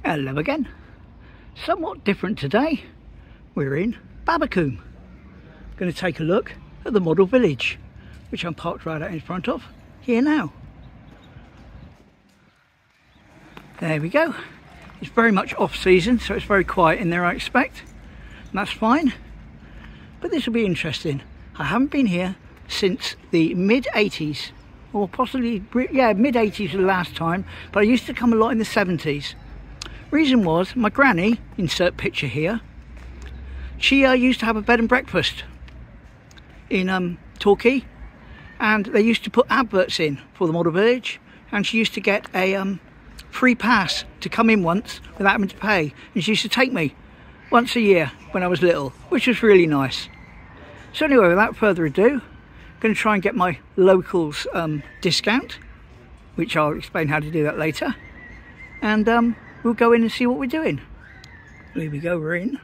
Hello again. Somewhat different today. We're in Babbacombe. Going to take a look at the model village, which I'm parked right out in front of here now. There we go. It's very much off season, so it's very quiet in there, I expect. And that's fine. But this will be interesting. I haven't been here since the mid-80s, or possibly, yeah, mid-80s was the last time, but I used to come a lot in the 70s. Reason was, my granny, insert picture here, she used to have a bed and breakfast in Torquay, and they used to put adverts in for the model village, and she used to get a free pass to come in once without having to pay, and she used to take me once a year when I was little, which was really nice. So anyway, without further ado, I'm going to try and get my locals discount, which I'll explain how to do that later, and we'll go in and see what we're doing. Here we go, we're in.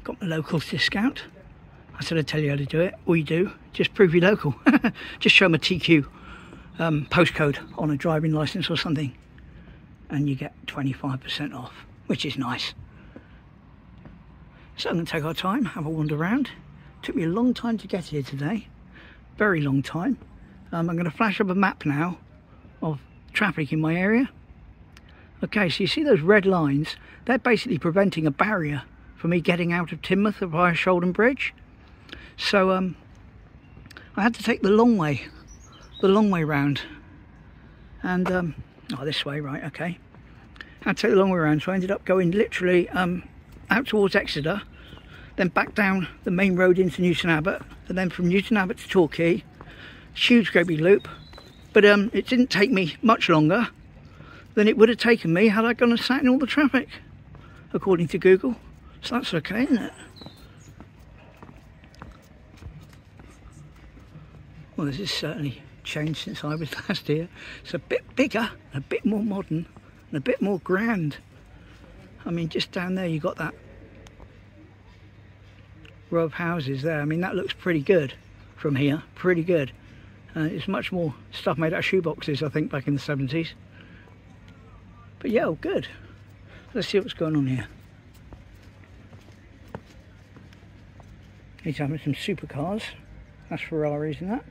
Got my locals discount. I said I'd tell you how to do it. All you do, just prove you're local. Just show them a TQ postcode on a driving licence or something, and you get 25% off, which is nice. So I'm going to take our time, have a wander around. Took me a long time to get here today, very long time. I'm going to flash up a map now of traffic in my area. Okay, so you see those red lines? They're basically preventing a barrier for me getting out of Teignmouth via Shoulden Bridge. So I had to take the long way round. And, oh, this way, right, okay. I had to take the long way around, so I ended up going literally out towards Exeter, then back down the main road into Newton Abbot, and then from Newton Abbot to Torquay. Huge great big loop, but it didn't take me much longer than it would have taken me had I gone and sat in all the traffic, according to Google. So that's okay, isn't it? Well, this has certainly changed since I was last here. It's a bit bigger, a bit more modern, and a bit more grand. I mean, just down there you got that row of houses there. I mean, that looks pretty good from here, pretty good. It's much more stuff made out of shoeboxes, I think, back in the 70s. But yeah, oh, good. Let's see what's going on here. He's having some supercars. That's Ferraris and that.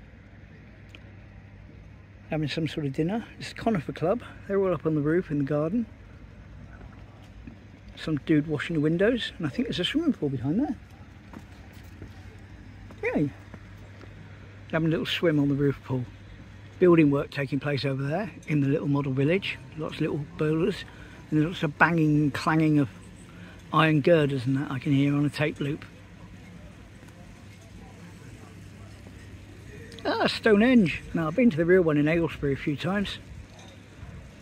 Having some sort of dinner. It's a conifer club. They're all up on the roof in the garden. Some dude washing the windows, and I think there's a swimming pool behind there. Yay! Having a little swim on the roof pool. Building work taking place over there in the little model village. Lots of little boulders, and there's lots of banging and clanging of iron girders and that I can hear on a tape loop. Ah, Stonehenge. Now, I've been to the real one in Aylesbury a few times,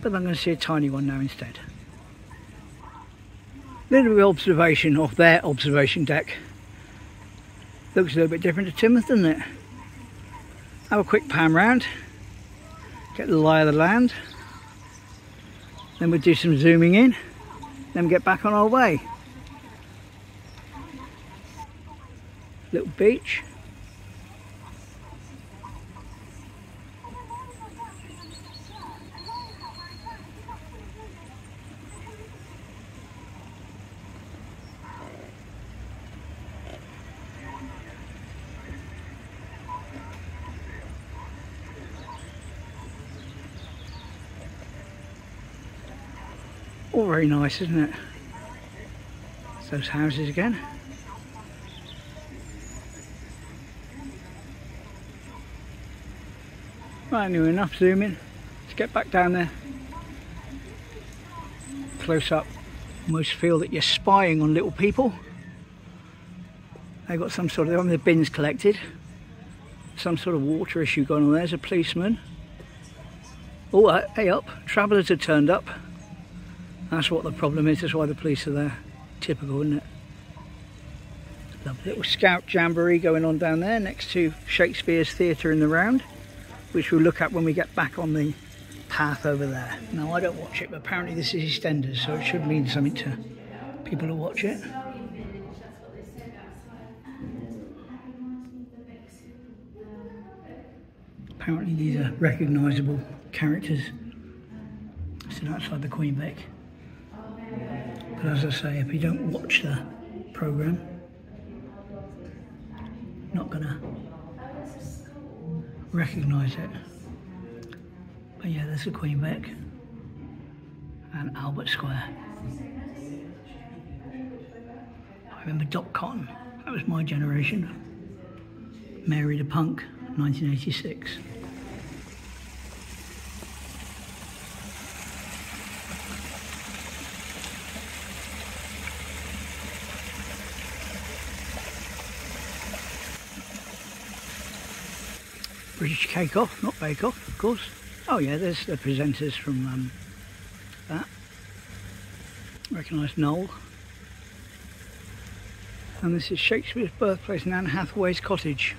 but I'm going to see a tiny one now instead. Little bit of observation of their observation deck. Looks a little bit different to Teignmouth, doesn't it? Have a quick pan round, get the lie of the land, then we'll do some zooming in, then we'll get back on our way. Little beach. All very nice, isn't it? It's those houses again. Right, anyway, enough zooming. Let's get back down there. Close up. Almost feel that you're spying on little people. They've got some sort of, they're having the bins collected. Some sort of water issue going on. There's a policeman. Oh, hey up. Travellers have turned up. That's what the problem is, that's why the police are there. Typical, isn't it? Lovely little scout jamboree going on down there next to Shakespeare's Theatre in the Round, which we'll look at when we get back on the path over there. Now, I don't watch it, but apparently this is EastEnders, so it should mean something to people who watch it. Apparently these are recognisable characters. posted outside the Queen Vic. But as I say, if you don't watch the programme, not gonna recognise it. But yeah, there's the Queen Vic and Albert Square. I remember Dot Cotton, that was my generation. Mary the Punk, 1986. British Cake Off, not Bake Off, of course. Oh yeah, there's the presenters from that. Recognise Noel. And this is Shakespeare's birthplace in Anne Hathaway's cottage.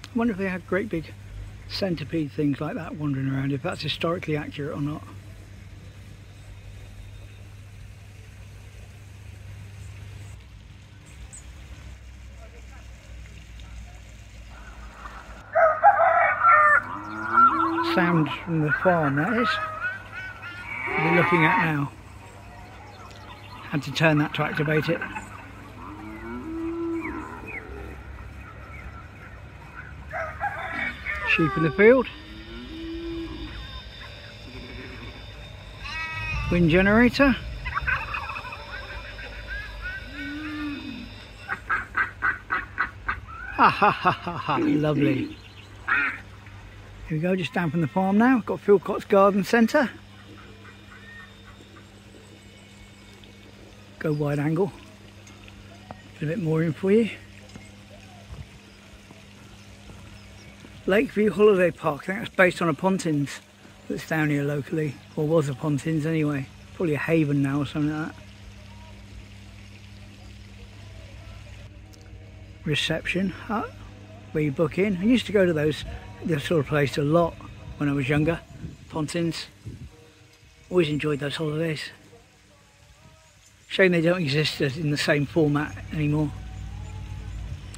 I wonder if they had great big centipede things like that wandering around, if that's historically accurate or not. Sound from the farm, that is. We're looking at now. Had to turn that to activate it. Sheep in the field. Wind generator. Ha ha ha ha ha, lovely. Here we go, just down from the farm now. Got Philcott's Garden Centre. Go wide angle. Get a bit more in for you. Lakeview Holiday Park, I think that's based on a Pontins that's down here locally, or was a Pontins anyway. Probably a Haven now or something like that. Reception hut, where you book in. I used to go to this sort of place a lot when I was younger. Pontins. Always enjoyed those holidays. Shame they don't exist in the same format anymore.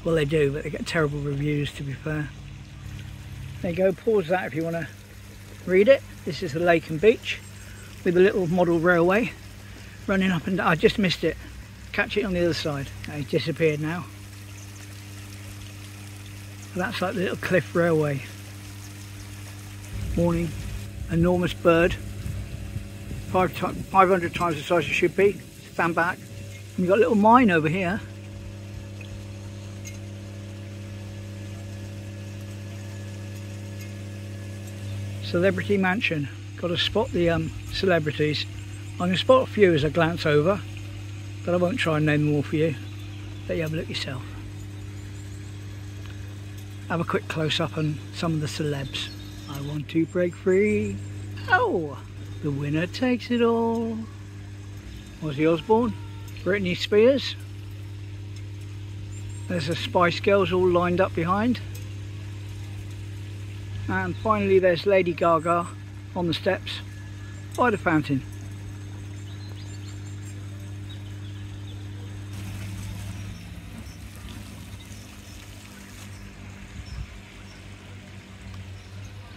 Well, they do, but they get terrible reviews, to be fair. There you go, pause that if you want to read it. This is the lake and beach with a little model railway running up and down. I just missed it. Catch it on the other side. It's disappeared now. That's like the little cliff railway. Morning. Enormous bird. 500 times the size it should be. Stand back. And you've got a little mine over here. Celebrity Mansion. Got to spot the celebrities. I'm going to spot a few as I glance over, but I won't try and name them all for you. Let you have a look yourself. Have a quick close-up on some of the celebs. I want to break free. Oh, the winner takes it all. Ozzy Osbourne, Britney Spears. There's the Spice Girls all lined up behind. And finally there's Lady Gaga on the steps by the fountain.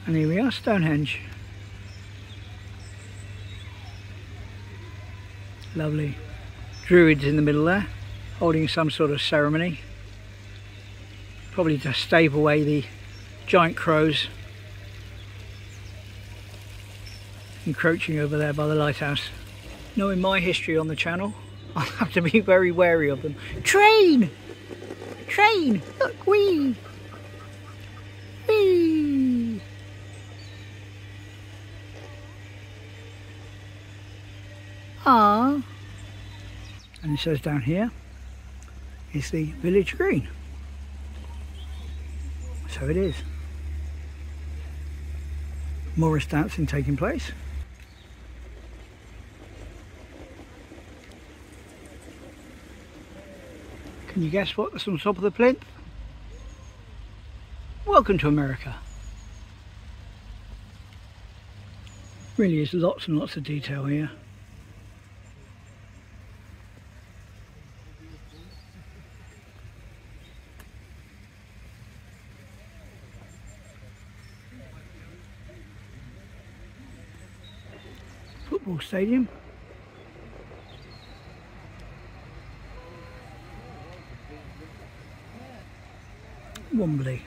And here we are, Stonehenge. Lovely. Druids in the middle there, holding some sort of ceremony. Probably to stave away the giant crows encroaching over there by the lighthouse. Knowing my history on the channel, I'll have to be very wary of them. Train! Train! Look, wee! Wee! Ah! And it says down here is the village green. So it is. Morris dancing taking place. Can you guess what's on top of the plinth? Welcome to America. Really is lots and lots of detail here. football stadium. Wembley.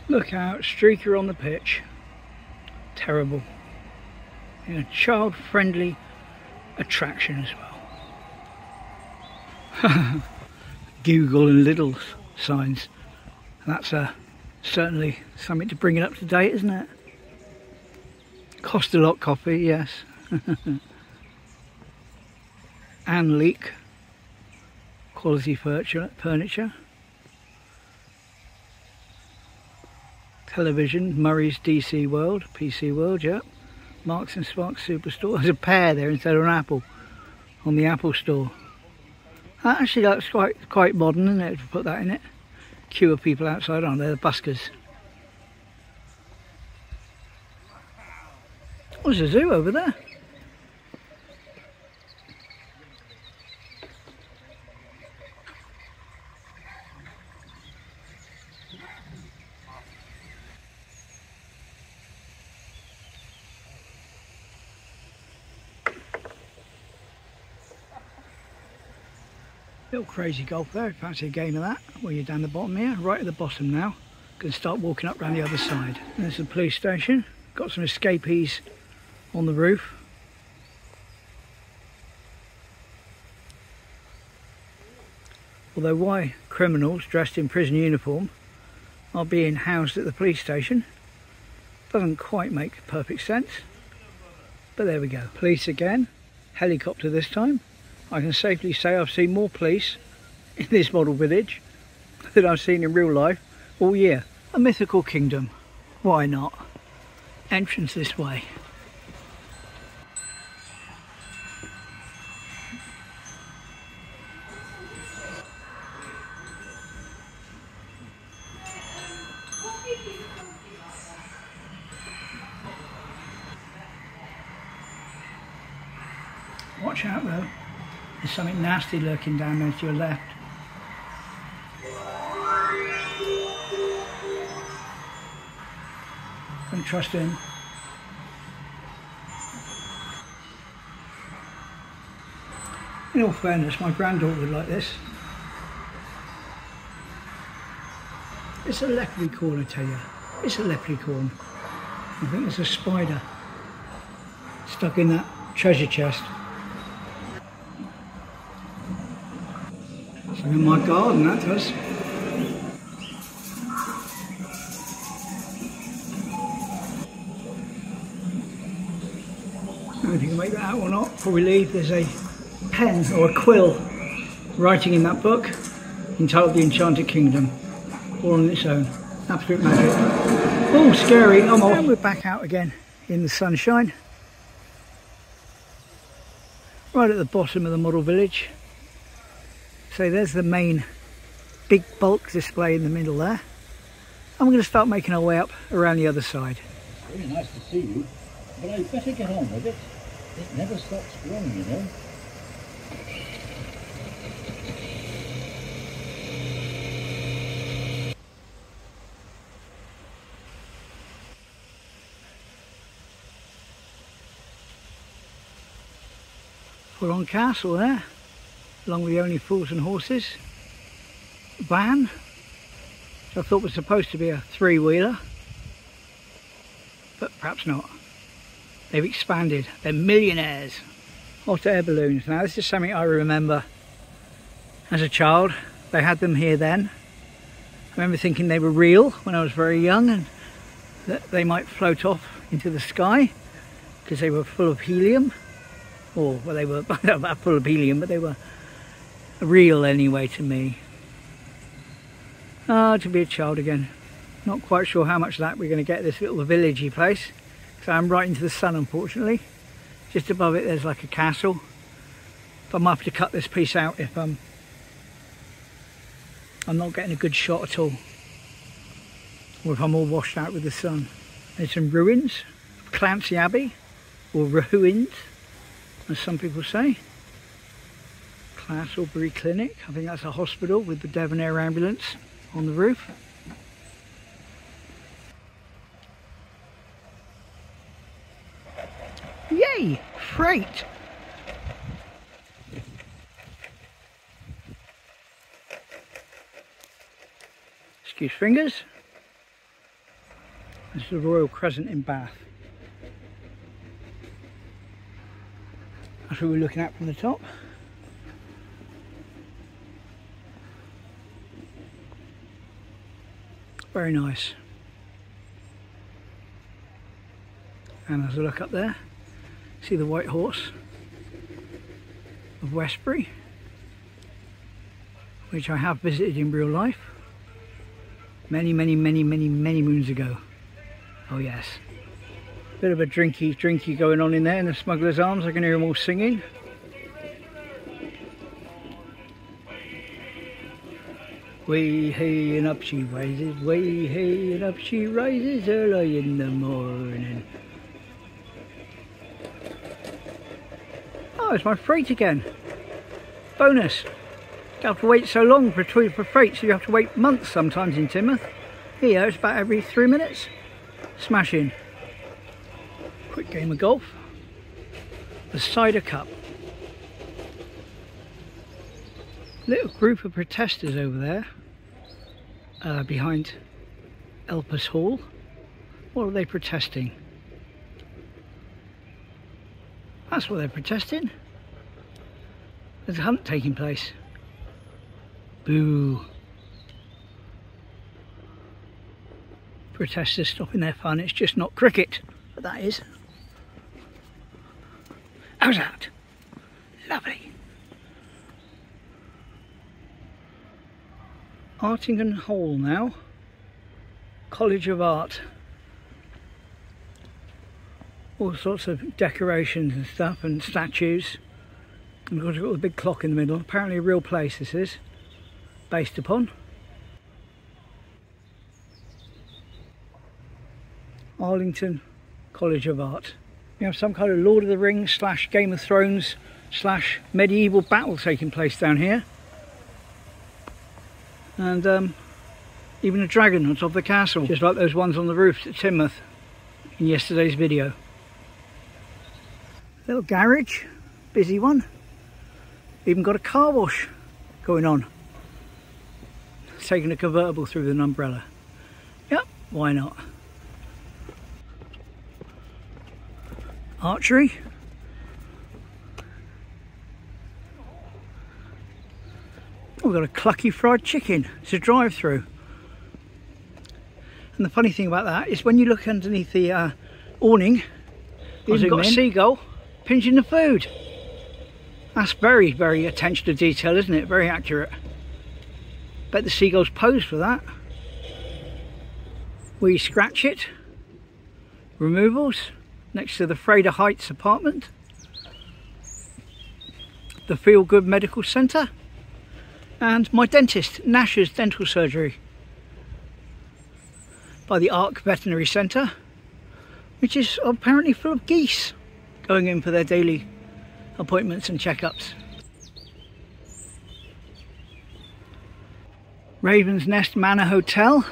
Look out, streaker on the pitch. Terrible. In a child-friendly attraction as well. Google and Lidl signs. That's certainly something to bring it up to date, isn't it? Cost a lot coffee, yes. And leak. Quality furniture. Television, Murray's DC World, PC World, yeah. Marks and Sparks Superstore. There's a pear there instead of an apple on the Apple Store. That actually looks quite modern, isn't it, to put that in it. Queue of people outside, aren't they? The buskers. Oh, there's a zoo over there. Little crazy golf there, fancy a game of that. Well, you're down the bottom here, right at the bottom now. Going to start walking up around the other side. There's the police station. Got some escapees on the roof. Although why criminals dressed in prison uniform are being housed at the police station doesn't quite make perfect sense. But there we go. Police again. Helicopter this time. I can safely say I've seen more police in this model village than I've seen in real life all year. A mythical kingdom. Why not? Entrance this way. Watch out though. There's something nasty lurking down there to your left. Don't trust him. In all fairness, my granddaughter would like this. It's a leprechaun, I tell you. It's a leprechaun. I think there's a spider stuck in that treasure chest. In my garden, that does. I don't know if you can make that out or not. Before we leave, there's a pen or a quill writing in that book entitled The Enchanted Kingdom, all on its own. Absolute magic. Oh, scary. I'm off. And we're back out again in the sunshine. Right at the bottom of the model village. So there's the main big bulk display in the middle there. And we're going to start making our way up around the other side. Really nice to see you, but I'd better get on with it. It never stops growing, you know. Full-on castle there, along with the Only Fools and Horses van, which I thought was supposed to be a three-wheeler, but perhaps not. They've expanded. They're millionaires. Hot air balloons. Now this is something I remember as a child. They had them here then. I remember thinking they were real when I was very young and that they might float off into the sky because they were full of helium. Or, well, they were full of helium, but they were real anyway to me. Ah, to be a child again. Not quite sure how much of that we're going to get this little villagey place. So I'm right into the sun, unfortunately. Just above it, there's like a castle. But I might have to cut this piece out if I'm not getting a good shot at all. Or if I'm all washed out with the sun. There's some ruins. Clancy Abbey, or ruins, as some people say. Castlebury Clinic, I think that's a hospital with the Devon-Air ambulance on the roof. see freight. Excuse fingers. This is the Royal Crescent in Bath. That's what we're looking at from the top. Very nice. And as I look up there, see the White Horse of Westbury, which I have visited in real life many moons ago. Oh yes. Bit of a drinky going on in there in the Smuggler's Arms. I can hear them all singing. Way hey and up she rises, way hey and up she rises early in the morning. Oh, it's my freight again. Bonus. You have to wait so long for freight, so you have to wait months sometimes in Timoth. Here it's about every 3 minutes. Smashing. Quick game of golf. The Cider Cup. Little group of protesters over there behind Elpis Hall. What are they protesting? That's what they're protesting. There's a hunt taking place. Boo. Protesters stopping their fun. It's just not cricket, but that is. How's that? Lovely. Artington Hall now. College of Art. All sorts of decorations and stuff and statues. And of course we've got the big clock in the middle. Apparently a real place this is. Based upon. Arlington College of Art. You have some kind of Lord of the Rings / Game of Thrones / medieval battle taking place down here. And even a dragon on top of the castle, just like those ones on the roofs at Timoth in yesterday's video. Little garage, busy one. Even got a car wash going on. Taking a convertible through with an umbrella. Yep, why not? Archery. Oh, we've got a Clucky Fried Chicken. It's a drive-through. And the funny thing about that is when you look underneath the awning, you've got a seagull pinching the food. That's very attention to detail, isn't it? Very accurate. Bet the seagull's posed for that. We scratch it. Removals next to the Freda Heights apartment. The Feel Good Medical Centre. And my dentist, Nash's Dental Surgery. By the Ark Veterinary Centre, which is apparently full of geese going in for their daily appointments and checkups. Raven's Nest Manor Hotel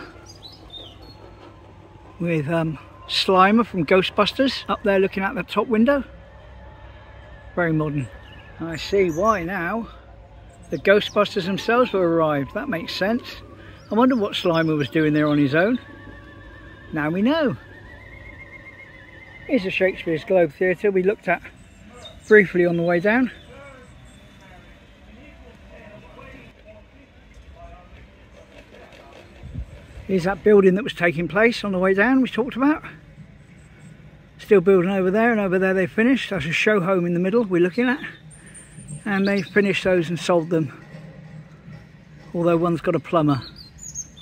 with Slimer from Ghostbusters up there looking out the top window. Very modern. And I see why now. The Ghostbusters themselves have arrived. That makes sense. I wonder what Slimer was doing there on his own. Now we know. Here's the Shakespeare's Globe Theatre we looked at briefly on the way down. Here's that building that was taking place on the way down we talked about. Still building over there, and over there they finished. That's a show home in the middle we're looking at. And they finished those and sold them. Although one's got a plumber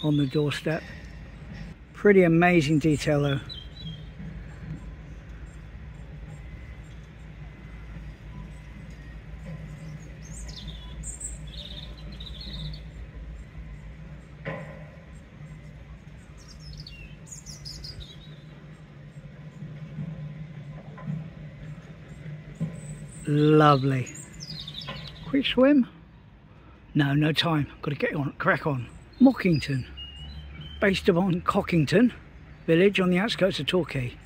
on the doorstep. Pretty amazing detail though. Lovely. Quick swim? No, no time. Got to get on, crack on. Mockington, based upon Cockington village on the outskirts of Torquay.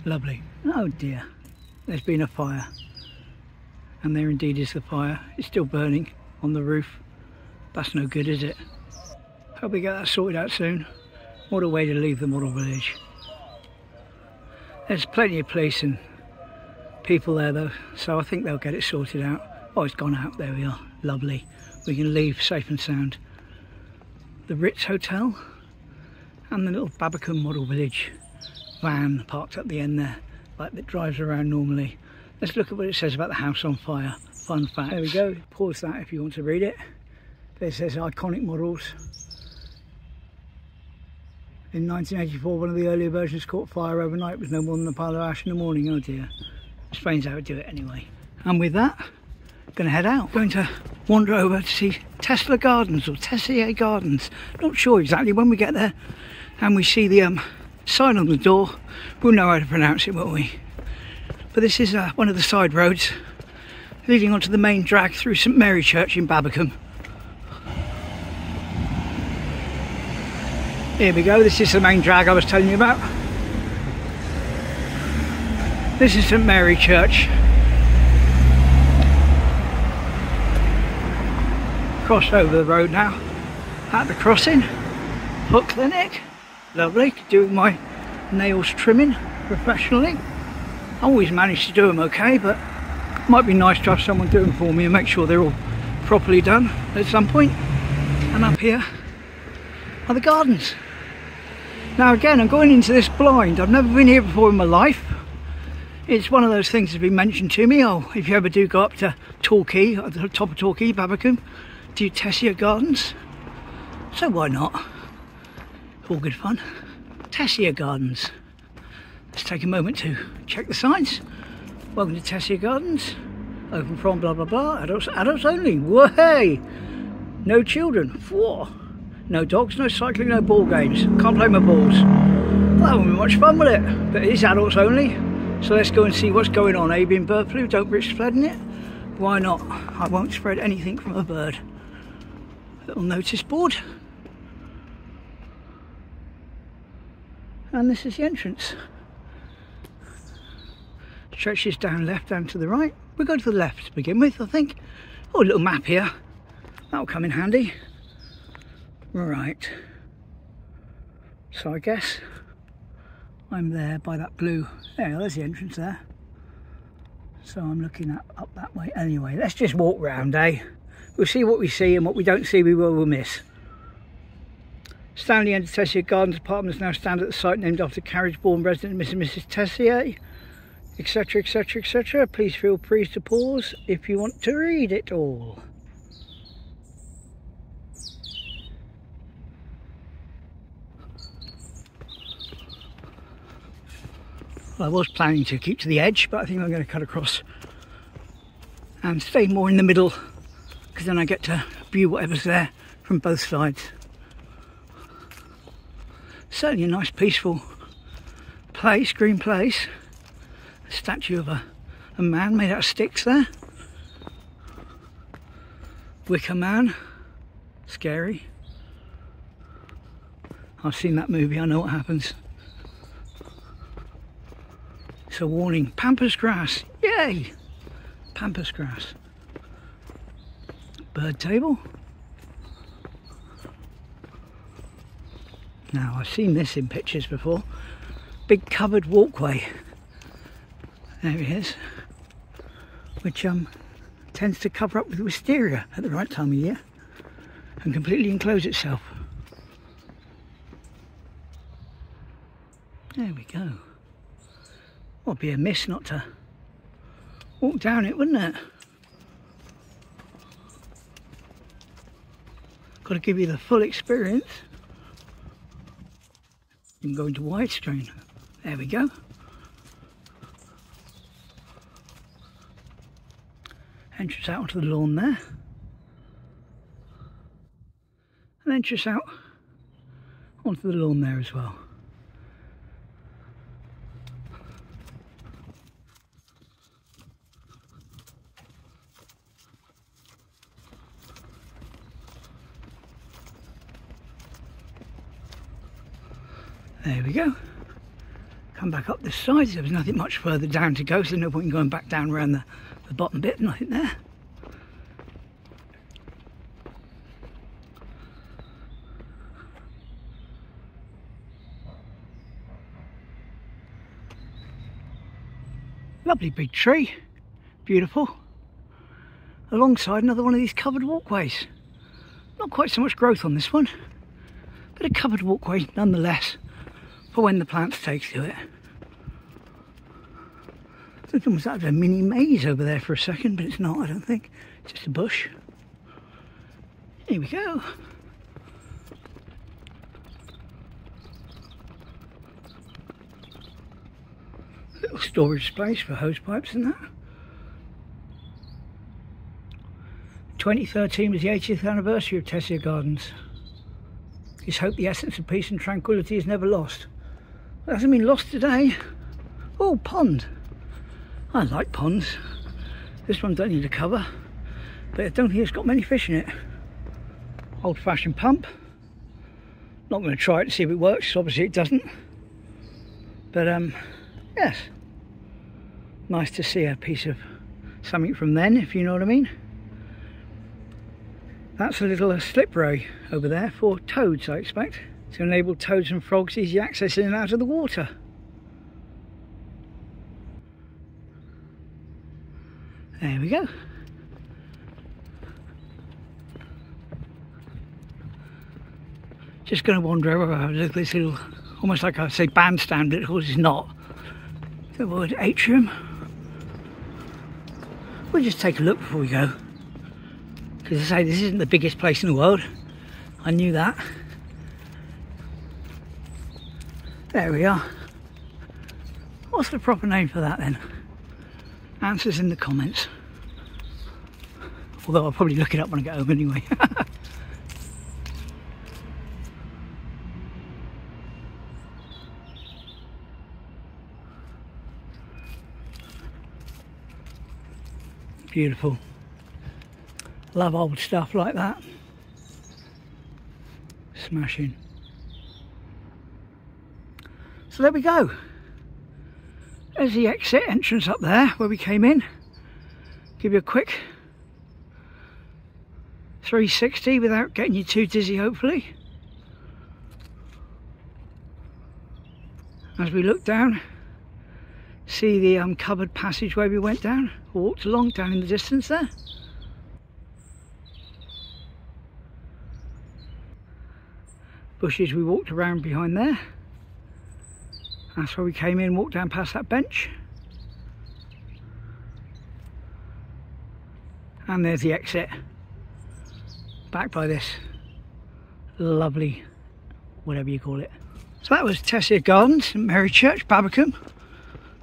Lovely. Oh dear, there's been a fire. And there indeed is the fire. It's still burning on the roof. That's no good, is it? Hope we get that sorted out soon. What a way to leave the model village. There's plenty of police and people there though, so I think they'll get it sorted out. Oh, it's gone out. There we are. Lovely. We can leave safe and sound. The Ritz Hotel and the little Babbacombe model village van parked at the end there, like that drives around normally. Let's look at what it says about the house on fire. Fun facts. There we go. Pause that if you want to read it. It says iconic models. In 1984, one of the earlier versions caught fire overnight with no more than a pile of ash in the morning. Oh dear. Explains how to do it anyway. And with that, going to head out. Going to wander over to see Tessier Gardens or Tessier Gardens. Not sure exactly. When we get there and we see the sign on the door, we'll know how to pronounce it, won't we? But this is one of the side roads leading onto the main drag through St Mary Church in Babbacombe. Here we go, this is the main drag I was telling you about. This is St Mary Church. Cross over the road now at the crossing. Foot clinic, lovely. Could do with my nails trimming professionally. I always manage to do them okay, but it might be nice to have someone do them for me and make sure they're all properly done at some point. And up here are the gardens. Now again, I'm going into this blind. I've never been here before in my life. It's one of those things that's been mentioned to me. Oh, if you ever do go up to Torquay, at the top of Torquay, Babbacombe, do Tessier Gardens. So why not? All good fun. Tessier Gardens. Let's take a moment to check the signs. Welcome to Tessier Gardens. Open from blah blah blah. Adults only. Way. No children. Whoa. No dogs, no cycling, no ball games. Can't play my balls. Well, that won't be much fun, will it? But it is adults only. So let's go and see what's going on. Avian bird flu, don't risk spreading it. Why not? I won't spread anything from a bird. Little notice board. And this is the entrance. Stretches down left, down to the right. We'll go to the left to begin with, I think. Oh, a little map here. That'll come in handy. Right. So I guess I'm there by that blue. There's the entrance there. So I'm looking up that way. Anyway, let's just walk round, eh? We'll see what we see, and what we don't see we will miss. Stanley End Tessier Gardens apartments now stand at the site named after carriage-born resident Mr. and Mrs. Tessier, etc, etc, etc. Please feel free to pause if you want to read it all. Well, I was planning to keep to the edge, but I think I'm going to cut across and stay more in the middle, because then I get to view whatever's there from both sides. Certainly a nice peaceful place, green place. A statue of a man made out of sticks there. Wicker Man. Scary. I've seen that movie, I know what happens. It's a warning. Pampas grass. Yay! Pampas grass. Bird table. Now, I've seen this in pictures before. Big covered walkway. There it is. Which tends to cover up with wisteria at the right time of year and completely enclose itself. There we go. Well, it'd be a miss not to walk down it, wouldn't it? Got to give you the full experience. You can go into widescreen. There we go. Entrance out onto the lawn there. And entrance out onto the lawn there as well. There we go. Come back up this side. There was nothing much further down to go, so no point in going back down around the bottom bit. Nothing there. Lovely big tree, beautiful. Alongside another one of these covered walkways. Not quite so much growth on this one, but a covered walkway nonetheless for when the plants take to it. I thought it was a mini maze over there for a second, but it's not, I don't think. It's just a bush. Here we go. Little storage space for hose pipes and that. 2013 was the 80th anniversary of Tessier Gardens. Just hope the essence of peace and tranquility is never lost. It hasn't been lost today. Oh, pond. I like ponds. This one don't need a cover, but I don't think it's got many fish in it. Old-fashioned pump. Not going to try it to see if it works, obviously it doesn't. But yes, nice to see a piece of something from then, if you know what I mean. That's a little slipway over there for toads, I expect, to enable toads and frogs easy access in and out of the water. There we go. Just going to wander over this little, almost like I say bandstand, but of course it's not. The word atrium. We'll just take a look before we go. Because I say this isn't the biggest place in the world. I knew that. There we are. What's the proper name for that then? Answers in the comments. Although I'll probably look it up when I get home anyway. Beautiful. Love old stuff like that. Smashing. So there we go. There's the exit entrance up there where we came in. Give you a quick 360 without getting you too dizzy, hopefully. As we look down, see the covered passageway we went down, walked along down in the distance there. Bushes we walked around behind there. That's where we came in, walked down past that bench. And there's the exit. Back by this lovely, whatever you call it. So that was Tessier Gardens, St Mary Church, Babbacombe.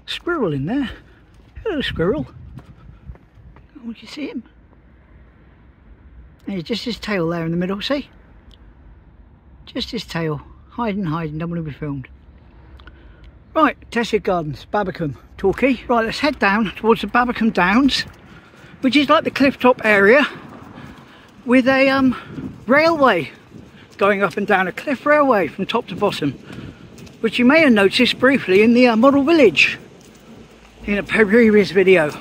Squirrel in there. Hello, squirrel. Oh, can you see him? There's just his tail there in the middle, see? Just his tail. Hiding, don't want to be filmed. Right, Tessier Gardens, Babbacombe, Torquay. Right, let's head down towards the Babbacombe Downs, which is like the cliff top area with a railway going up and down, a cliff railway from top to bottom, which you may have noticed briefly in the model village in a previous video.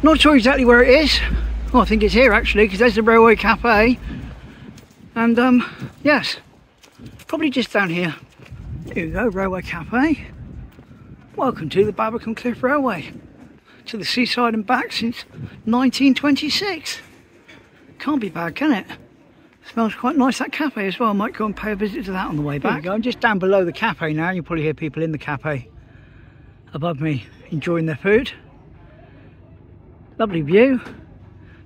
Not sure exactly where it is. Well, I think it's here actually, because there's the railway cafe. And yes, probably just down here. Here we go, railway cafe. Welcome to the Babbacombe Cliff Railway. To the seaside and back since 1926. Can't be bad, can it? Smells quite nice, that cafe as well. I might go and pay a visit to that on the way back. There we go, I'm just down below the cafe now. You'll probably hear people in the cafe above me enjoying their food. Lovely view.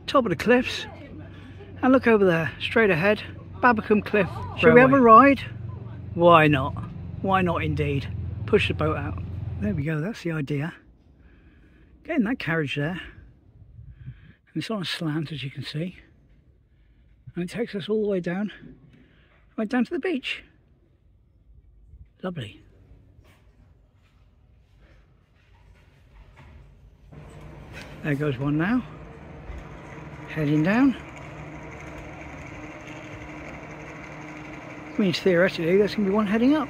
Top of the cliffs. And look over there, straight ahead, Babbacombe Cliff Railway. Shall we have a ride? Why not? Why not indeed? Push the boat out. There we go, that's the idea. Getting that carriage there. And it's on a slant, as you can see. And it takes us all the way down, right down to the beach. Lovely. There goes one now. Heading down. Means theoretically there's going to be one heading up.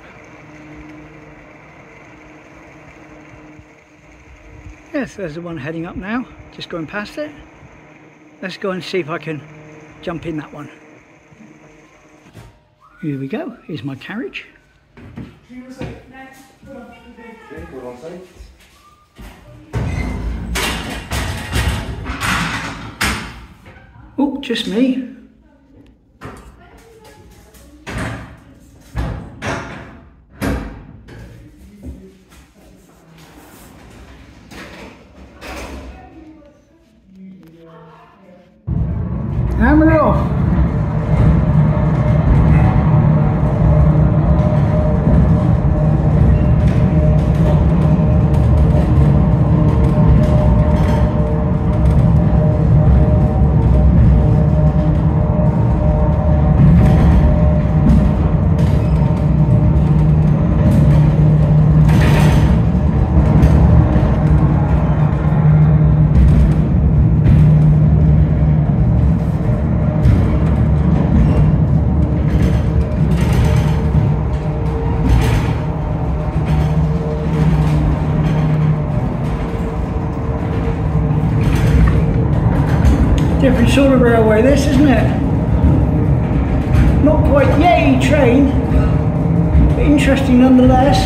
Yes, there's the one heading up now, just going past it. Let's go and see if I can jump in that one. Here we go, here's my carriage. Oh, just me. Hammer off. Different sort of railway this, isn't it? Not quite yay train, but interesting nonetheless.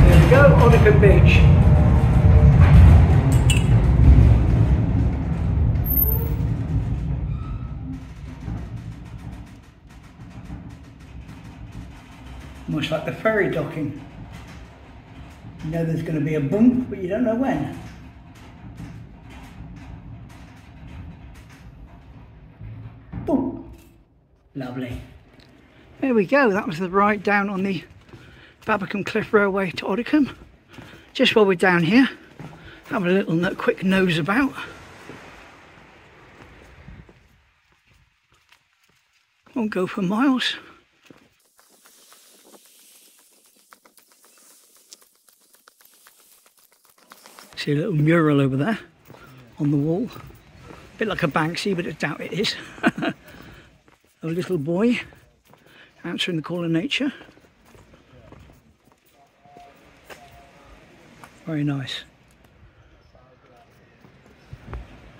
There we go, Babbacombe Beach. Much like the ferry docking. You know there's going to be a bump, but you don't know when. Boom! Lovely. There we go, that was the ride down on the Babbacombe Cliff Railway to Babbacombe. Just while we're down here, have a little quick nose about. Won't go for miles. See a little mural over there on the wall. A bit like a Banksy, but I doubt it is. A little boy answering the call of nature. Very nice.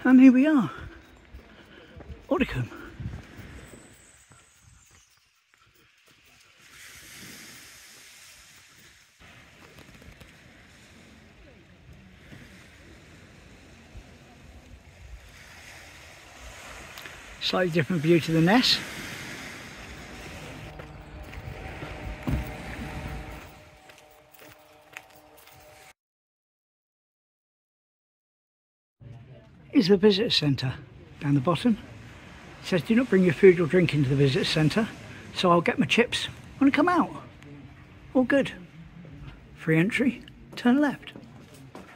And here we are, Babbacombe. Slightly different view to the Ness. Is the visitor centre down the bottom. It says do not bring your food or drink into the visitor centre, so I'll get my chips when I come out. All good. Free entry, turn left.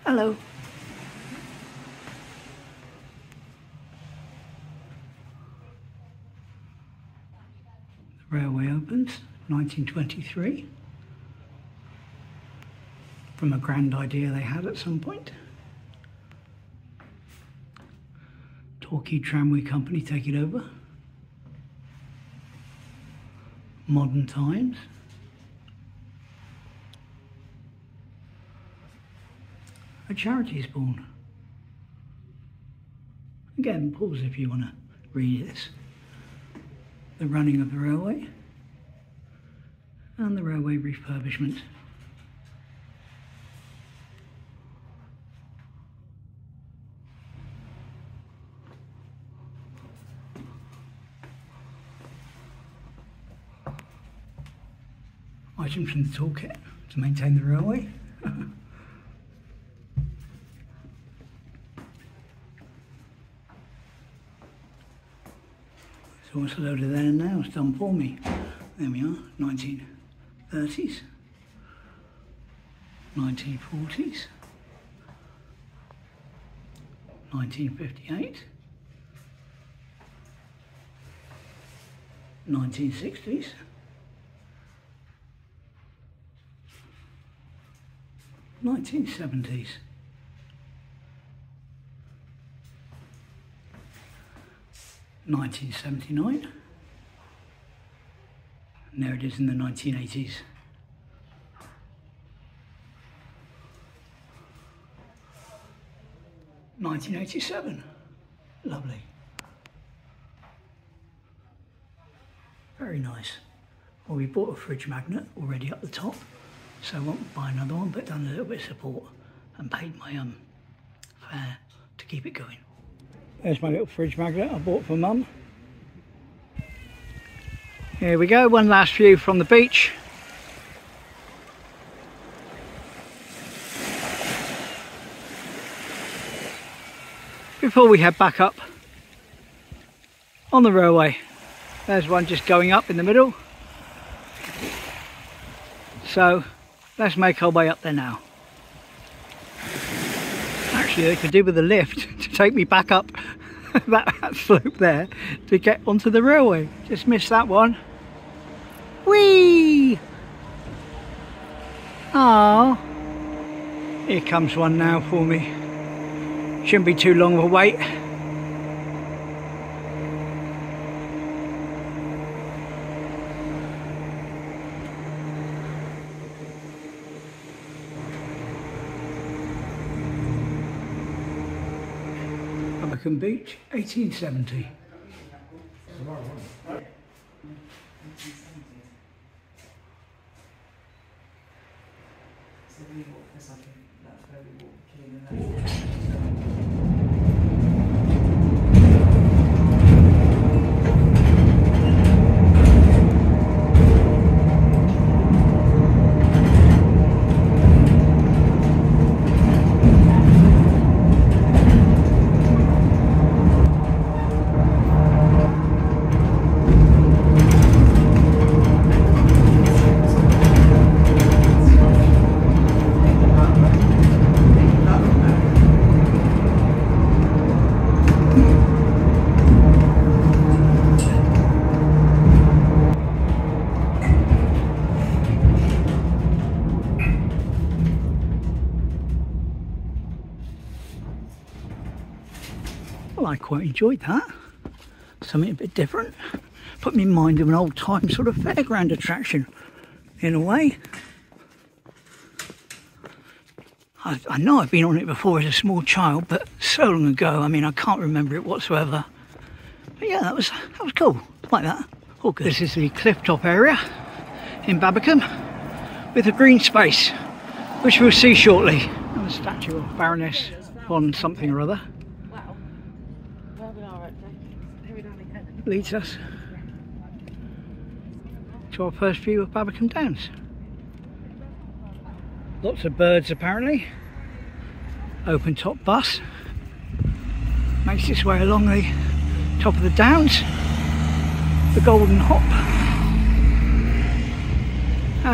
Hello. Railway opens 1923 from a grand idea they had at some point. Torquay Tramway Company take it over. Modern times. A charity is born. Again, pause if you want to read this. The running of the railway and the railway refurbishment. Items from the toolkit to maintain the railway. So what's loaded there and now? It's done for me. There we are, 1930s, 1940s, 1958, 1960s, 1970s, 1979. And there it is in the 1980s. $1987. Lovely. Very nice. Well, we bought a fridge magnet already up the top, so I won't buy another one, but done a little bit of support and paid my fare to keep it going. There's my little fridge magnet I bought for Mum. Here we go, one last view from the beach. Before we head back up on the railway. There's one just going up in the middle. So let's make our way up there now. Actually, they could do with a lift to take me back up that slope there to get onto the railway. Just missed that one. Whee! Oh, here comes one now for me. Shouldn't be too long of a wait. Babbacombe Beach, 1870. Well, I quite enjoyed that. Something a bit different. Put me in mind of an old time sort of fairground attraction, in a way. I know I've been on it before as a small child, but so long ago, I mean, I can't remember it whatsoever. But yeah, that was cool. Like that. All good. This is the cliff top area in Babbacombe with a green space, which we'll see shortly. And a statue of Baroness von something or other. Leads us to our first view of Babbacombe Downs. Lots of birds apparently. Open top bus makes its way along the top of the downs. The Golden Hop.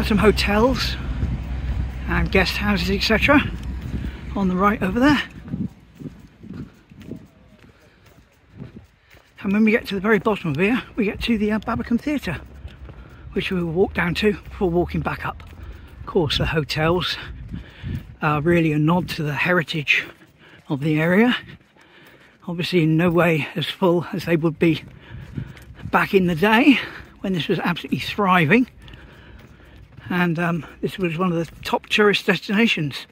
Some hotels and guest houses, etc. on the right over there. And when we get to the very bottom of here, we get to the Babbacombe Theatre, which we will walk down to before walking back up. Of course, the hotels are really a nod to the heritage of the area. Obviously in no way as full as they would be back in the day when this was absolutely thriving. And this was one of the top tourist destinations.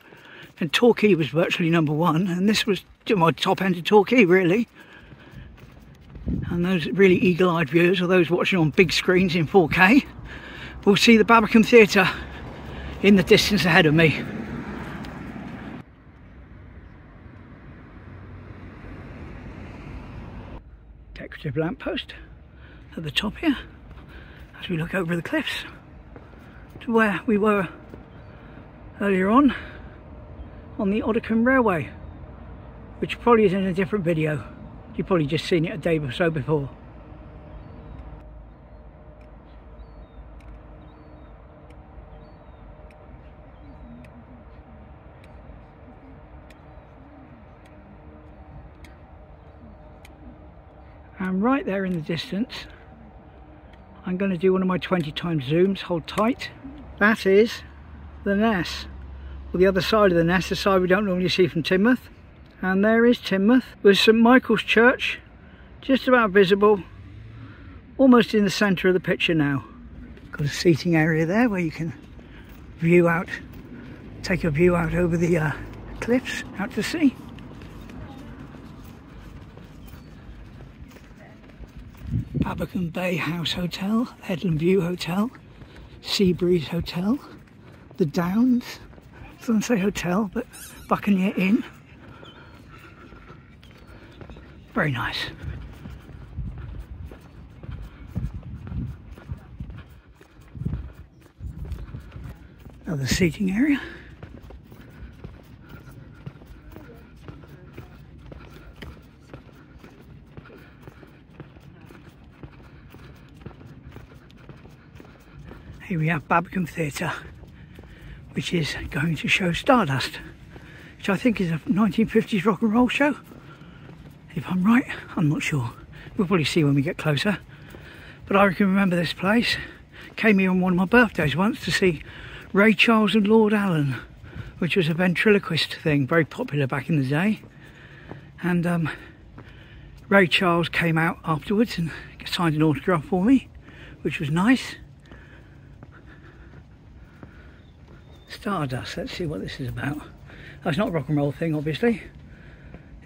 And Torquay was virtually #1, and this was my top end of Torquay, really. And those really eagle-eyed viewers, or those watching on big screens in 4K, will see the Babbacombe Theatre in the distance ahead of me. Decorative lamppost at the top here, as we look over the cliffs to where we were earlier on the Oddicombe Railway, which probably is in a different video. You've probably just seen it a day or so before. And right there in the distance, I'm going to do one of my 20 times zooms. Hold tight. That is the Ness, or the other side of the Ness, the side we don't normally see from Teignmouth. And there is Teignmouth with St Michael's Church just about visible, almost in the centre of the picture now. Got a seating area there where you can view out, take a view out over the cliffs out to sea. Babbacombe Bay House Hotel, Headland View Hotel, Seabreeze Hotel, the Downs, doesn't say hotel but Buccaneer Inn. Very nice. Another seating area. Here we have Babbacombe Theatre, which is going to show Stardust, which I think is a 1950s rock and roll show. If I'm right, I'm not sure. We'll probably see when we get closer. But I can remember this place. Came here on one of my birthdays once to see Ray Charles and Lord Allen, which was a ventriloquist thing, very popular back in the day. And Ray Charles came out afterwards and signed an autograph for me, which was nice. Stardust, let's see what this is about. That's not a rock and roll thing, obviously.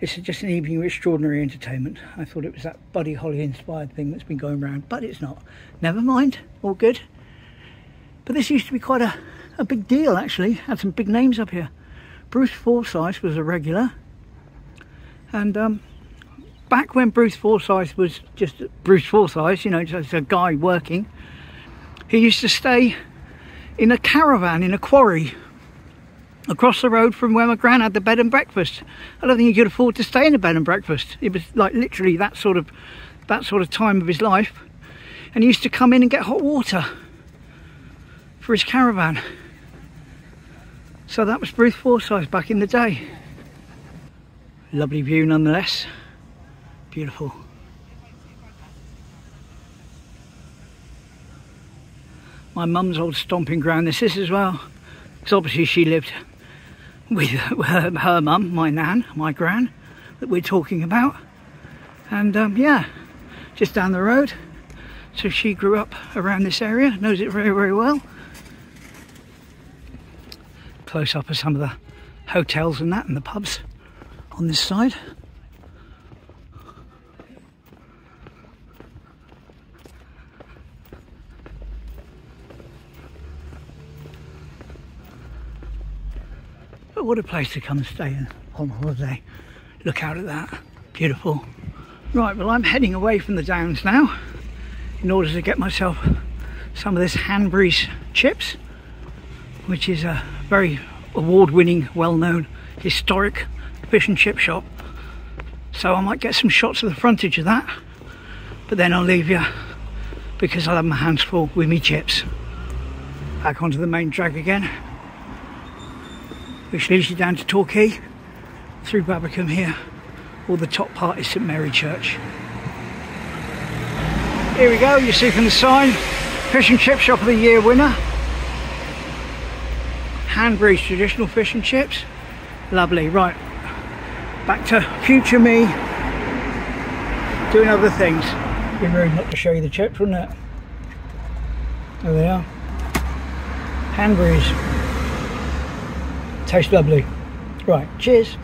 It's just an evening of extraordinary entertainment. I thought it was that Buddy Holly inspired thing that's been going around, but it's not. Never mind, all good. But this used to be quite a big deal, actually. Had some big names up here. Bruce Forsyth was a regular. And back when Bruce Forsyth was just Bruce Forsyth, you know, just a guy working, he used to stay in a caravan in a quarry across the road from where my gran had the bed and breakfast. I don't think he could afford to stay in a bed and breakfast. It was like literally that sort of time of his life. And he used to come in and get hot water for his caravan. So that was Bruce Forsyth back in the day. Lovely view nonetheless. Beautiful. My mum's old stomping ground this is as well, because obviously she lived with her mum, my nan, my gran, that we're talking about. And yeah, just down the road. So she grew up around this area, knows it very, very well. Close up of some of the hotels and that, and the pubs on this side. But what a place to come and stay in on holiday. Look out at that, beautiful. Right, well I'm heading away from the Downs now in order to get myself some of this Hanbury's chips, which is a very award-winning, well-known, historic fish and chip shop. So I might get some shots of the frontage of that, but then I'll leave you because I'll have my hands full with me chips. Back onto the main drag again, which leads you down to Torquay, through Babbacombe here, or the top part is St Mary Church. Here we go, you see from the sign, Fish and Chip Shop of the Year winner. Hanbury's traditional fish and chips. Lovely, right. Back to future me, doing other things. It'd be rude not to show you the chips, wouldn't it? There they are. Hanbury's. Tastes lovely. Right, cheers.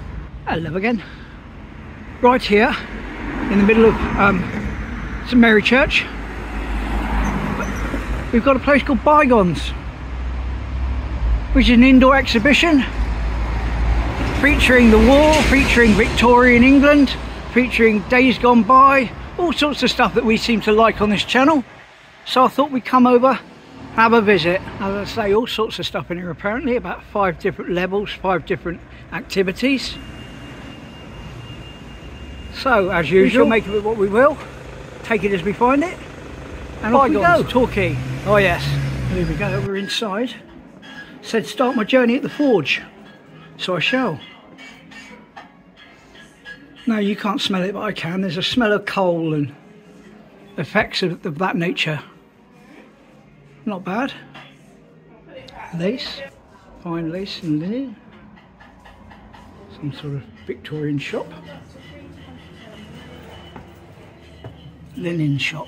Hello again. Right here, in the middle of St Mary Church, we've got a place called Bygones, which is an indoor exhibition featuring the war, featuring Victorian England, featuring days gone by, all sorts of stuff that we seem to like on this channel. So I thought we'd come over, have a visit. As I say, all sorts of stuff in here apparently, about 5 different levels, 5 different activities. So as usual, make of it what we will, take it as we find it, and off we go. Torquay. Oh yes, here we go, we're inside. Said start my journey at the forge, so I shall. No, you can't smell it, but I can. There's a smell of coal and effects of that nature. Not bad. Lace, fine lace and linen. Some sort of Victorian shop. linen shop.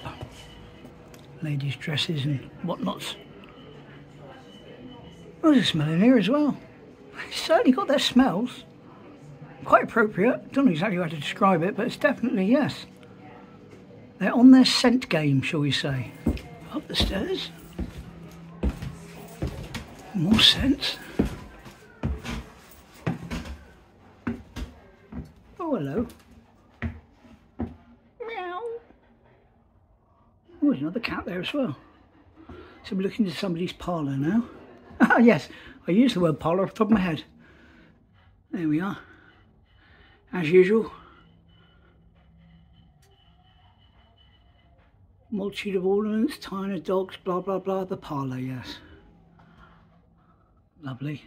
Ladies' dresses and whatnots. Oh, there's a smell in here as well. It's certainly got their smells. Quite appropriate. Don't know exactly how to describe it, but it's definitely, yes. They're on their scent game, shall we say. Up the stairs. More scents. Oh, hello. Meow. Oh, there's another cat there as well. So we're looking into somebody's parlour now. Ah, yes, I used the word parlour off the top of my head. There we are. As usual. Multitude of ornaments, tiny dogs, blah blah blah. The parlour, yes. Lovely.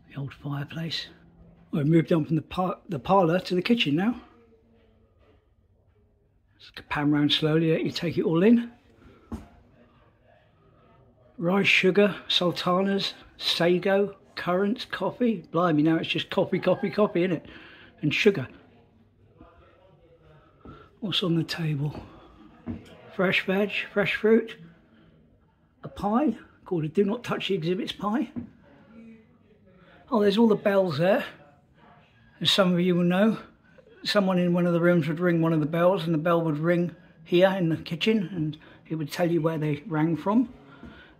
The old fireplace. Well, I've moved on from the parlour to the kitchen now. Just pan round slowly, let you take it all in. Rice, sugar, sultanas, sago, currants, coffee. Blimey, now it's just coffee, isn't it? And sugar. What's on the table? Fresh veg, fresh fruit. A pie called a Do Not Touch the Exhibits pie. Oh, there's all the bells there. As some of you will know, someone in one of the rooms would ring one of the bells and the bell would ring here in the kitchen and it would tell you where they rang from.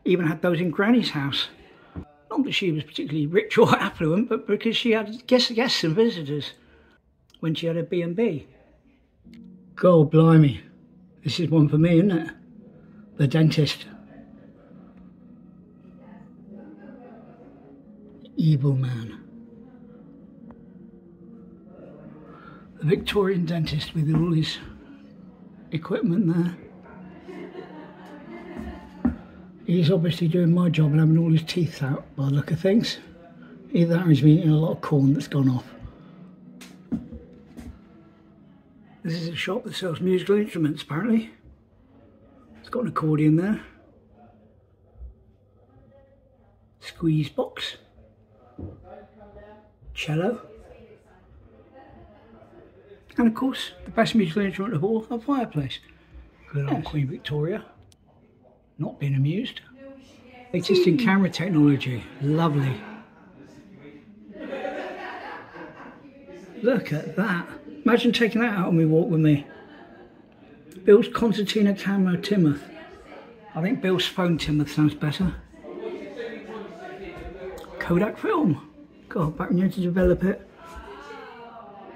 Even had those in Granny's house. Not that she was particularly rich or affluent, but because she had guests and visitors when she had a B&B. God blimey, this is one for me, isn't it? The dentist. Evil man. The Victorian dentist with all his equipment there. He's obviously doing my job and having all his teeth out by the look of things. Either that or he's been eating a lot of corn that's gone off. This is a shop that sells musical instruments, apparently. It's got an accordion there. Squeeze box. Cello. And of course, the best musical instrument of all, a fireplace. Good old Queen Victoria. Not being amused. Latest in camera technology. Lovely. Look at that. Imagine taking that out on me walk with me. Bill's Concertina camera Timoth. I think Bill's phone Timoth sounds better. Kodak film. God, back when you had to develop it.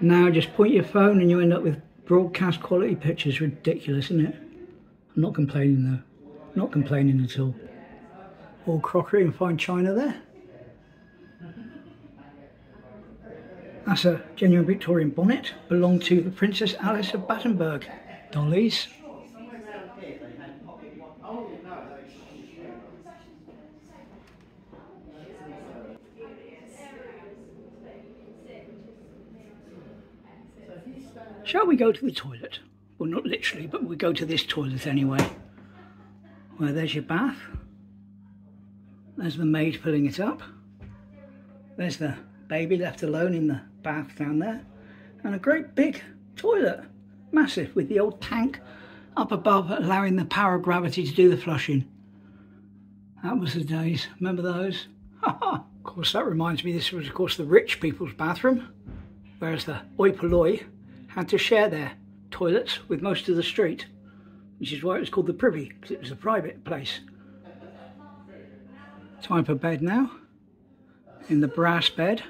Now just point your phone and you end up with broadcast quality pictures. Ridiculous, isn't it? I'm not complaining though. Not complaining at all. All crockery and fine china there. That's a genuine Victorian bonnet. Belonged to the Princess Alice of Battenberg. Dollies. Shall we go to the toilet? Well, not literally, but we go to this toilet anyway. Well, there's your bath. There's the maid filling it up. There's the baby left alone in the bath down there. And a great big toilet. Massive, with the old tank up above, allowing the power of gravity to do the flushing. That was the days. Remember those? Of course, that reminds me, this was, of course, the rich people's bathroom. Whereas the oi polloi had to share their toilets with most of the street. Which is why it was called the Privy, because it was a private place. Time for bed now. In the brass bed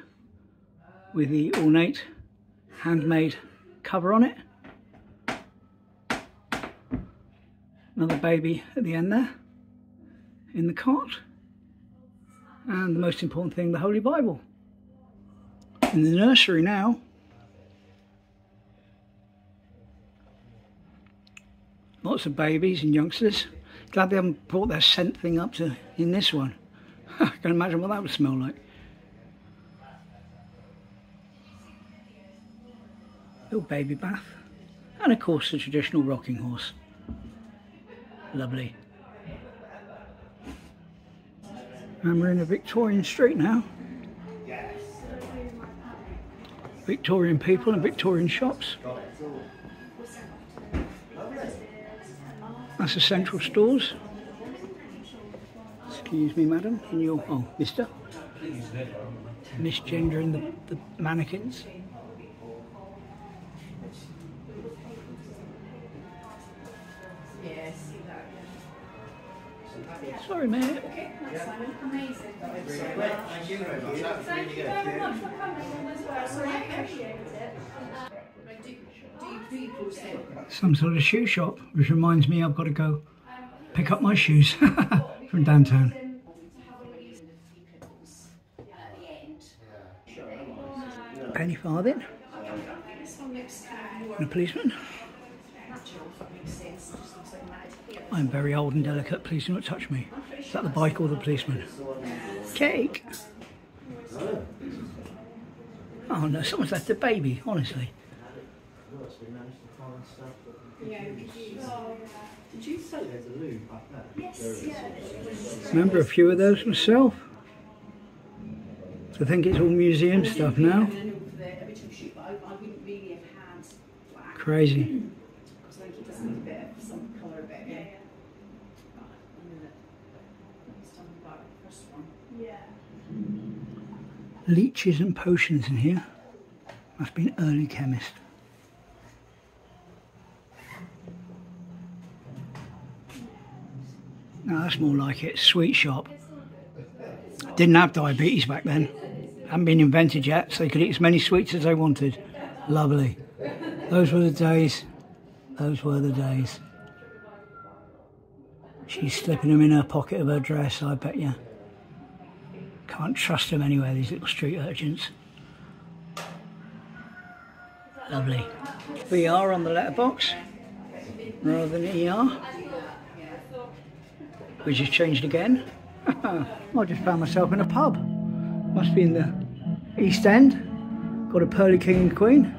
with the ornate handmade cover on it. Another baby at the end there in the cot. And the most important thing, the Holy Bible. In the nursery now. Lots of babies and youngsters. Glad they haven't brought their scent thing up to in this one. I can imagine what that would smell like. Little baby bath. And of course the traditional rocking horse. Lovely. And we're in a Victorian street now. Victorian people and Victorian shops. That's the central stores. Excuse me, madam, in your... oh, mister. Misgendering the mannequins. Sorry, mate. Okay, that's fine. Amazing. Thank you very much. That's really good. Thank you very much for coming as well. So I appreciate it. Some sort of shoe shop, which reminds me I've got to go pick up my shoes from downtown. Penny farthing. And a policeman. I'm very old and delicate, please do not touch me. Is that the bike or the policeman? Cake! Oh no, someone's left a baby, honestly. Did you say there's a loo up there? Yes, yeah. Remember a few of those myself. So I think it's all museum stuff now. Crazy. Leeches and potions in here. Must be an early chemist. No, that's more like it. Sweet shop. Didn't have diabetes back then. Hadn't been invented yet, so you could eat as many sweets as they wanted. Lovely. Those were the days. Those were the days. She's slipping them in her pocket of her dress, I bet you. Can't trust them anywhere, these little street urchins. Lovely. VR on the letterbox rather than ER, which has changed again. I just found myself in a pub. Must be in the East End. Got a pearly king and queen.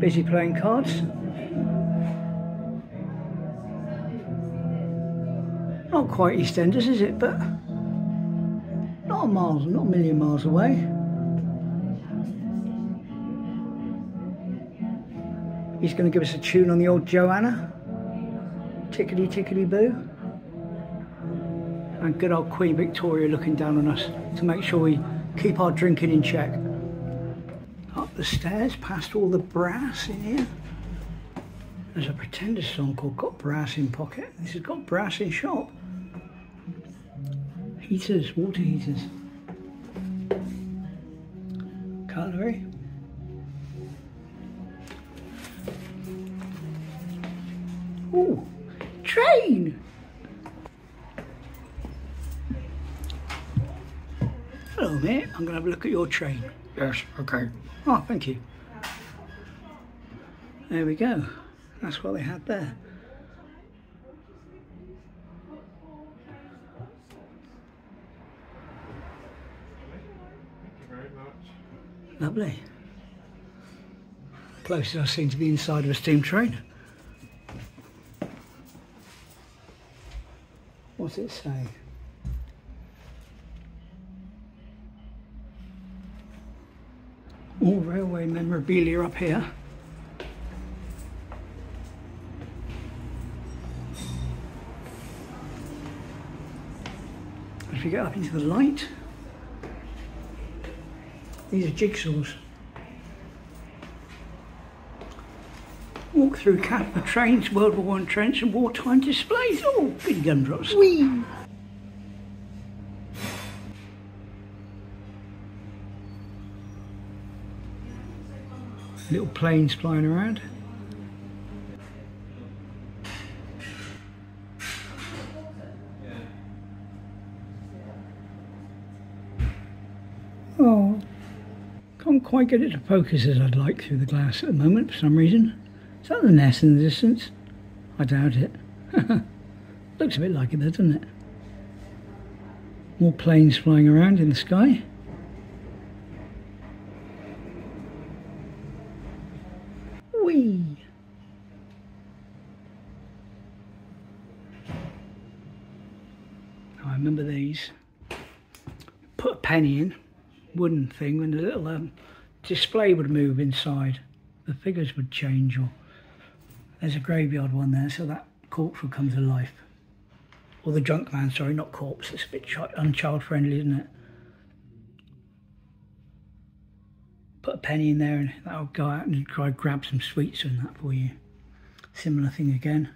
Busy playing cards. Not quite EastEnders, is it? But not a million miles away. He's going to give us a tune on the old Joanna. Tickety tickety boo. And good old Queen Victoria looking down on us to make sure we keep our drinking in check. Up the stairs, past all the brass in here. There's a Pretender song called Got Brass in Pocket. This has got brass in shop. Heaters, water heaters. Cutlery. Ooh, train! Hello mate, I'm going to have a look at your train. Yes, okay. Oh, thank you. There we go. That's what they had there. Lovely. Closest I've seen to the inside of a steam train. What's it say? All railway memorabilia up here. As we get up into the light, these are jigsaws. Walk through Capper trains, World War I trench and wartime displays. Oh, big gumdrops. Whee! Little planes flying around. Oh, can't quite get it to focus as I'd like through the glass at the moment for some reason. Is that the nest in the distance? I doubt it. Looks a bit like it though, doesn't it? More planes flying around in the sky. Whee! I remember these. Put a penny in, wooden thing, and a little display would move inside. The figures would change, or there's a graveyard one there, so that corpse would come to life. Or the drunk man, sorry, not corpse. It's a bit unchild friendly, isn't it? Put a penny in there and that'll go out and try to grab some sweets and that for you. Similar thing again.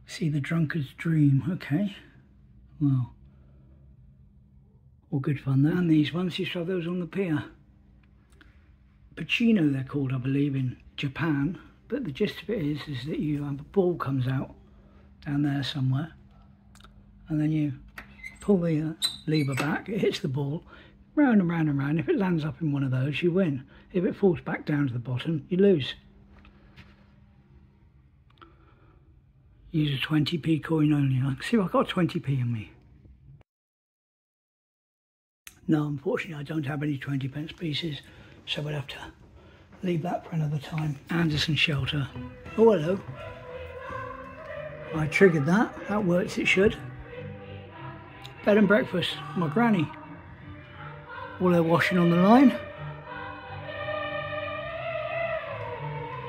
See the drunkard's dream. Okay. Well, all good fun there. And these ones, you saw those on the pier. Pacino they're called, I believe, in Japan. But the gist of it is that you have a ball comes out down there somewhere, and then you pull the lever back, it hits the ball, round and round and round. If it lands up in one of those, you win. If it falls back down to the bottom, you lose. Use a 20p coin only. I can see I've got 20p on me. No, unfortunately I don't have any 20 pence pieces, so we'll have to leave that for another time. Anderson Shelter. Oh, hello. I triggered that. That works, it should. Bed and breakfast. My granny. All her washing on the line.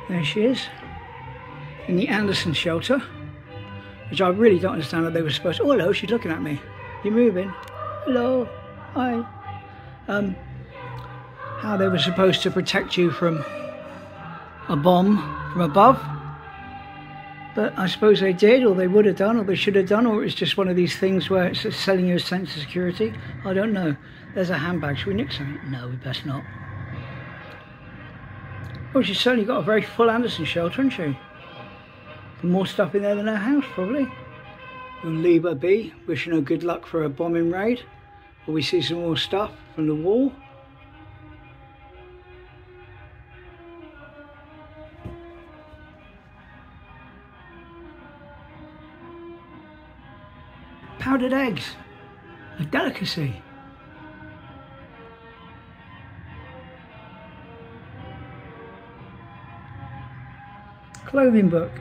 There she is. In the Anderson Shelter. Which I really don't understand how they were supposed to... Oh, hello, she's looking at me. You're moving. Hello. Hi. How they were supposed to protect you from a bomb from above, but I suppose they did, or they would have done, or they should have done, or it's just one of these things where it's selling you a sense of security. I don't know. There's a handbag. Should we nick something? No, we best not. Well, she's certainly got a very full Anderson Shelter, hasn't she? More stuff in there than her house, probably. We'll leave her be, wishing her good luck for a bombing raid. Will we see some more stuff from the wall? Powdered eggs, a delicacy. Clothing book.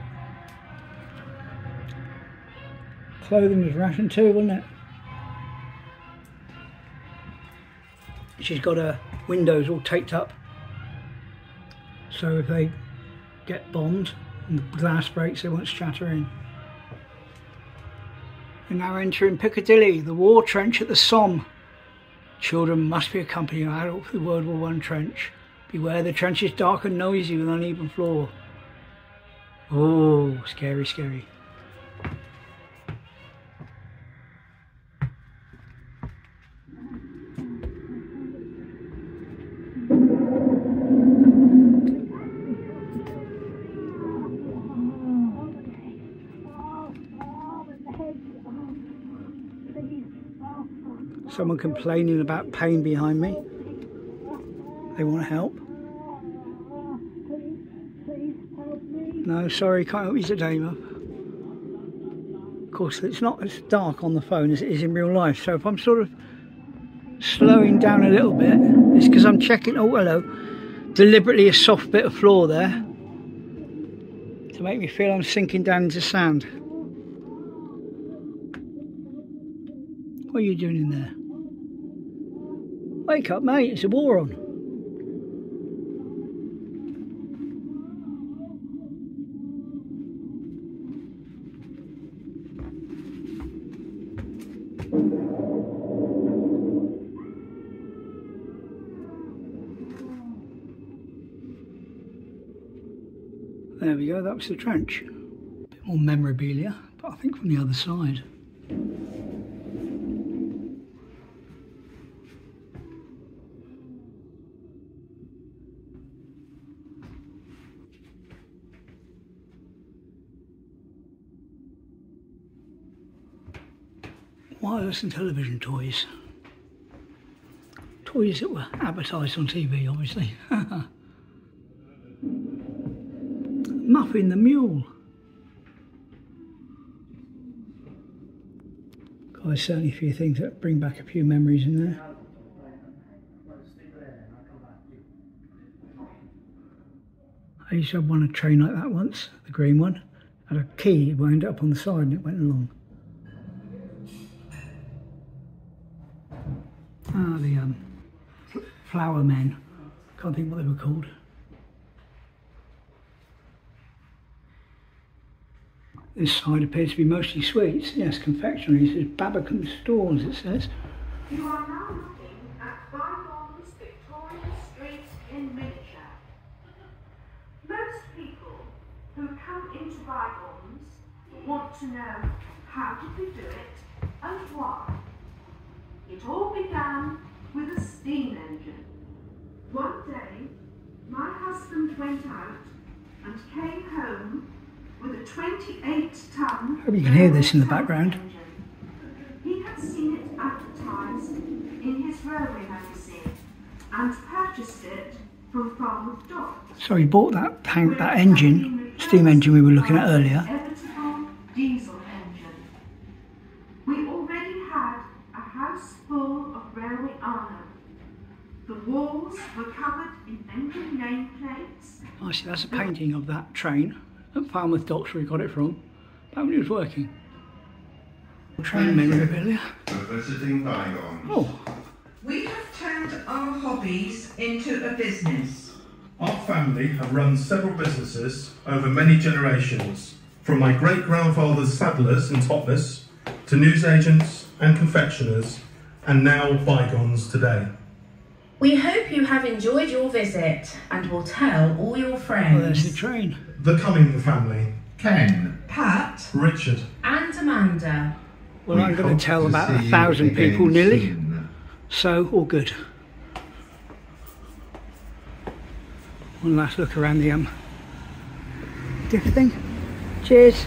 Clothing was rationed too, wasn't it? She's got her windows all taped up, so if they get bombed and the glass breaks, they won't shatter in. We're now entering Piccadilly, the war trench at the Somme. Children must be accompanied by adults for the World War I trench. Beware, the trench is dark and noisy with uneven floor. Oh, scary, scary. Someone complaining about pain behind me. They want to help. No, sorry, can't help you today, love. Of course, it's not as dark on the phone as it is in real life, so if I'm sort of slowing down a little bit, it's because I'm checking, oh hello, deliberately a soft bit of floor there to make me feel I'm sinking down into sand. What are you doing in there? Wake up, mate, it's a war on. There we go, that was the trench. A bit more memorabilia, but I think from the other side. Wireless and television toys. Toys that were advertised on TV, obviously. Muffin the Mule. God, there's certainly a few things that bring back a few memories in there. I used to have one a train like that once, the green one. Had a key, it wound up on the side and it went along. Ah, the flower men. Can't think what they were called. This side appears to be mostly sweets. Yes, confectionery. It says Babbacombe Downs, it says. You are now looking at Bygones, Victoria Street in Miniature. Most people who come into Bygones want to know how did we do it and why. It all began with a steam engine. One day, my husband went out and came home with a 28-ton... Hope you can hear this in the background. Engine. He had seen it advertised in his railway magazine and purchased it from Farmer's Docks. So he bought that engine, steam engine we were looking at earlier. Inevitable diesel engine. We already had a house full of railway armour. The walls were covered in engine nameplates. Oh, see, that's a painting of that train at Falmouth Docks where he got it from. Back when it was working. Train memorabilia. We're visiting Bygones. Oh. We have turned our hobbies into a business. Our family have run several businesses over many generations, from my great-grandfather's saddlers in Totnes to newsagents and confectioners, and now Bygones today. We hope you have enjoyed your visit and will tell all your Oh, friends. there's the train. The Cumming family, Ken. Pat Richard. and Amanda. Well, I'm going to tell about 1,000 people nearly. So, all good. One last look around the diff thing. Cheers.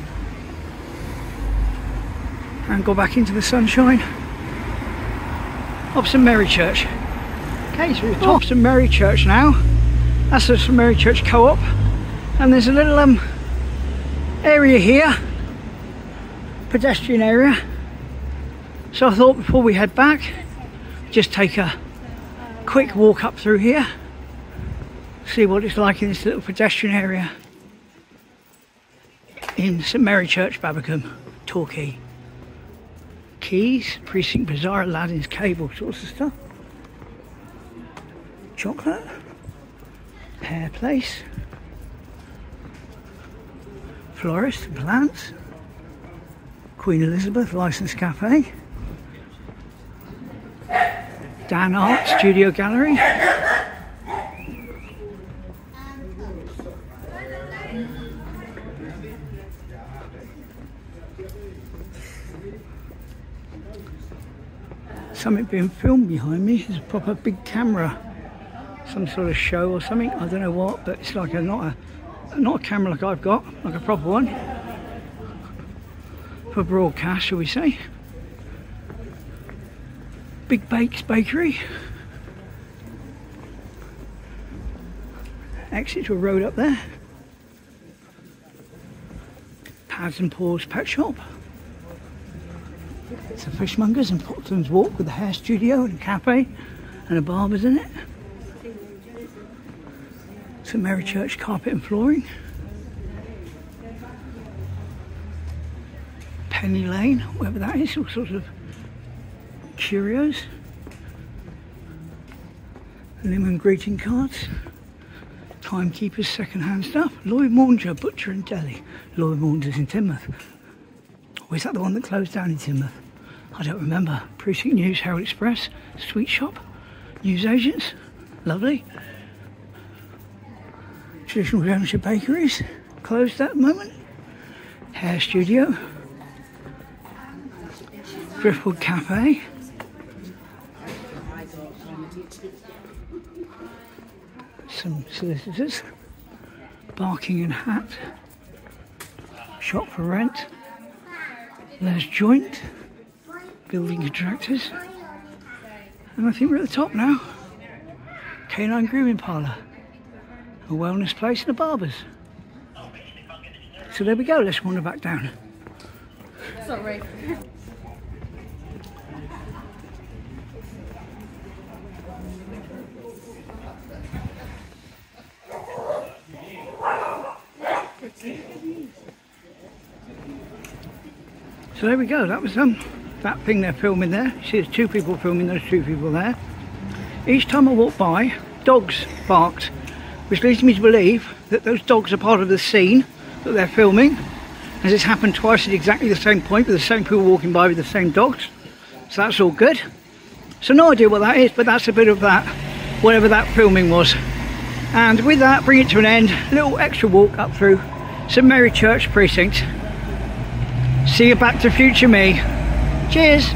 And go back into the sunshine. Of St Mary Church. Okay, so we're at top St Mary Church now. That's the St Mary Church Co-op. And there's a little area here. Pedestrian area. So I thought before we head back, just take a quick walk up through here, see what it's like in this little pedestrian area in St Mary Church, Babbacombe, Torquay. Keys, Precinct Bazaar, Aladdin's Cave, all sorts of stuff. Chocolate, Pear Place, florist and plants, Queen Elizabeth Licensed Cafe, Dan Art Studio Gallery, something being filmed behind me. There's a proper big camera, some sort of show or something, I don't know what, but it's like not a camera like I've got, like a proper one for broadcast, shall we say. Big Bakes Bakery, exit to a road up there. Pads and Paws Pet Shop. It's a fishmonger's and Popton's Walk with a hair studio and a cafe and a barber's in it. St Mary Church Carpet and Flooring. Penny Lane, wherever that is, all sorts of curios. Lemon greeting cards. Timekeepers, second-hand stuff. Lloyd Manger, Butcher and Deli. Lloyd Maunger's in Teignmouth. Or is that the one that closed down in Teignmouth? I don't remember. Precinct News, Herald Express, Sweet Shop, Newsagents, lovely. Traditional Devonshire Bakeries, closed at the moment. Hair Studio, Driftwood Cafe, some solicitors, Barking and Hat, Shop for Rent, there's Joint, Building Contractors, and I think we're at the top now. Canine Grooming Parlour, a wellness place and a barber's. So there we go, let's wander back down. Sorry. So there we go, that was that thing they're filming there. You see there's two people filming, those two people there. each time I walked by, dogs barked, which leads me to believe that those dogs are part of the scene that they're filming, as it's happened twice at exactly the same point with the same people walking by with the same dogs. So that's all good. So no idea what that is, but that's a bit of that, whatever that filming was. And with that, bring it to an end. A little extra walk up through St Mary Church Precinct. See you Back to Future me. Cheers.